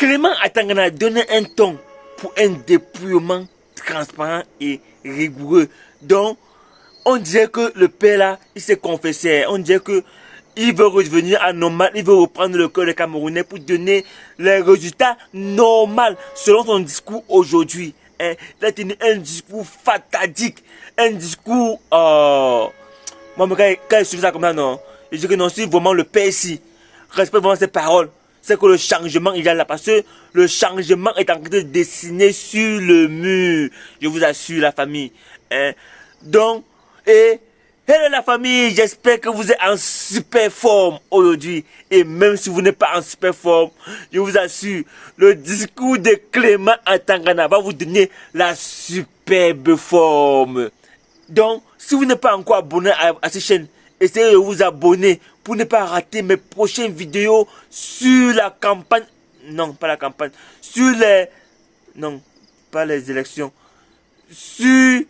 Clément Atangana a donné un ton pour un dépouillement transparent et rigoureux. Donc, on dirait que le père là, il s'est confessé. On dirait que il veut revenir à normal, il veut reprendre le cœur des Camerounais pour donner les résultats normaux selon son discours aujourd'hui. Il a tenu un discours fatadique, un discours... Moi, quand je suis ça comme ça, non, je dis que non, si vraiment le père ici respecte vraiment ses paroles, c'est que le changement il y a là, parce que le changement est en train de dessiner sur le mur. Je vous assure, la famille. Donc, hello la famille, j'espère que vous êtes en super forme aujourd'hui. Et même si vous n'êtes pas en super forme, je vous assure, le discours de Clément Atangana va vous donner la superbe forme. Donc, si vous n'êtes pas encore abonné à cette chaîne, essayez de vous abonner pour ne pas rater mes prochaines vidéos sur la campagne. Non, pas la campagne. Sur les... Non, pas les élections. Sur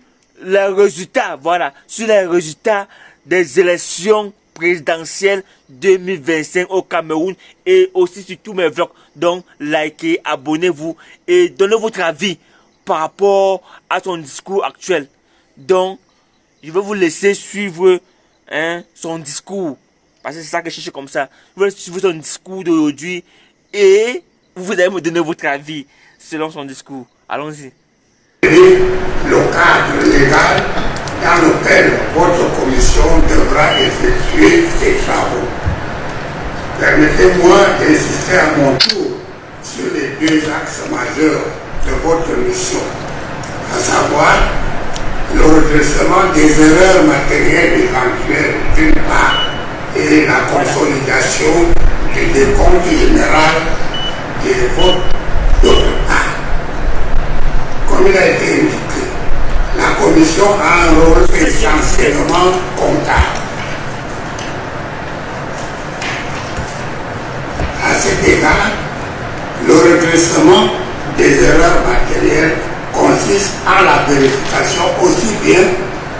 les résultats, voilà. Sur les résultats des élections présidentielles 2025 au Cameroun. Et aussi sur tous mes vlogs. Donc, likez, abonnez-vous et donnez votre avis par rapport à son discours actuel. Donc, je vais vous laisser suivre son discours. Parce que c'est ça que je cherche comme ça. Je vais suivre son discours d'aujourd'hui. Et vous allez me donner votre avis selon son discours. Allons-y. Le cadre légal dans lequel votre commission devra effectuer ses travaux. Permettez-moi d'insister à mon tour sur les deux axes majeurs de votre mission, à savoir le redressement des erreurs matérielles éventuelles d'une part et la consolidation du décompte général des votes d'autre part. Comme il a été indiqué, la commission a un rôle essentiellement comptable. À cet égard, le redressement des erreurs matérielles consiste en la vérification aussi bien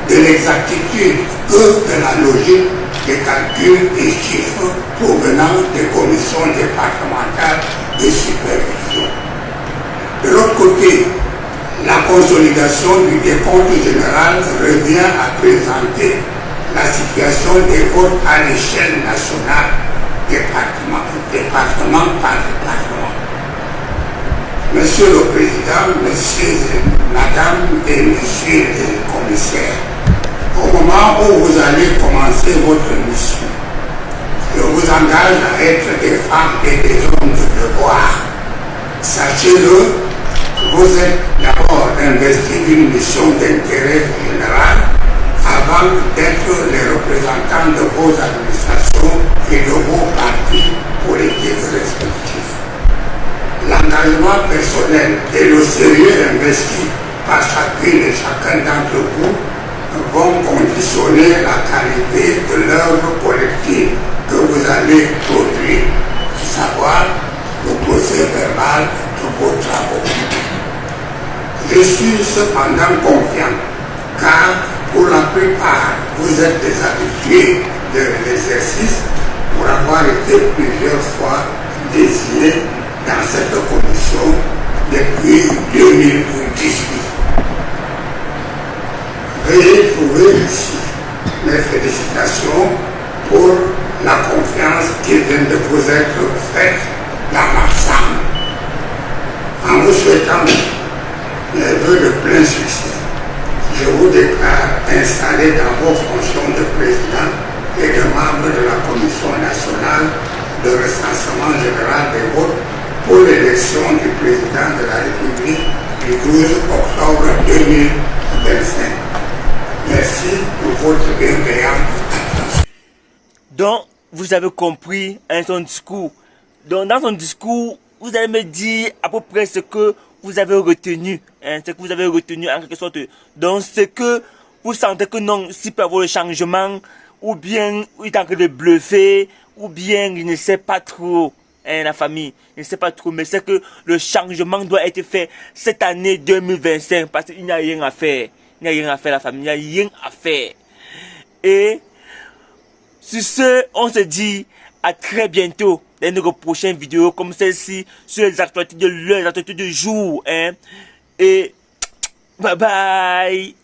de l'exactitude que de la logique des calculs et chiffres provenant des commissions départementales de supervision. De l'autre côté, la consolidation du décompte général revient à présenter la situation des votes à l'échelle nationale, département par département. Monsieur le Président, Madame et Monsieur les commissaires, au moment où vous allez commencer votre mission, je vous engage à être des femmes et des hommes de devoir. Sachez-le, vous êtes d'abord investis d'une mission d'intérêt général avant d'être les représentants de vos administrations et de vos partis politiques respectifs. L'engagement personnel et le sérieux investi par chacune et chacun d'entre vous vont conditionner la qualité de l'œuvre collective que vous allez produire, à savoir le procès verbal de vos travaux. Je suis cependant confiant, car pour la plupart, vous êtes des habitués de l'exercice pour avoir été plusieurs fois désignés dans cette commission depuis 2018. Veuillez trouver ici mes félicitations pour la confiance qui vient de vous être faite dans l'ensemble. En vous souhaitant les vœux de plein succès, je vous déclare installé dans vos fonctions de président et de membre de la Commission nationale de recensement général des votes pour l'élection du président de la République du 12 octobre 2025. Merci pour votre bienveillante attention. Donc, vous avez compris son discours. Donc, dans son discours, vous allez me dire à peu près ce que vous avez retenu. Ce que vous avez retenu en quelque sorte. Donc, ce que vous sentez que non, si peut y avoir le changement, ou bien il est en train de bluffer, ou bien il ne sait pas trop. La famille, je ne sais pas trop, mais c'est que le changement doit être fait cette année 2025 parce qu'il n'y a rien à faire. Il n'y a rien à faire, la famille, il n'y a rien à faire. Et sur ce, on se dit à très bientôt dans nos prochaines vidéos comme celle-ci sur les actualités de l'heure, les actualités du jour. Hein. Et bye bye.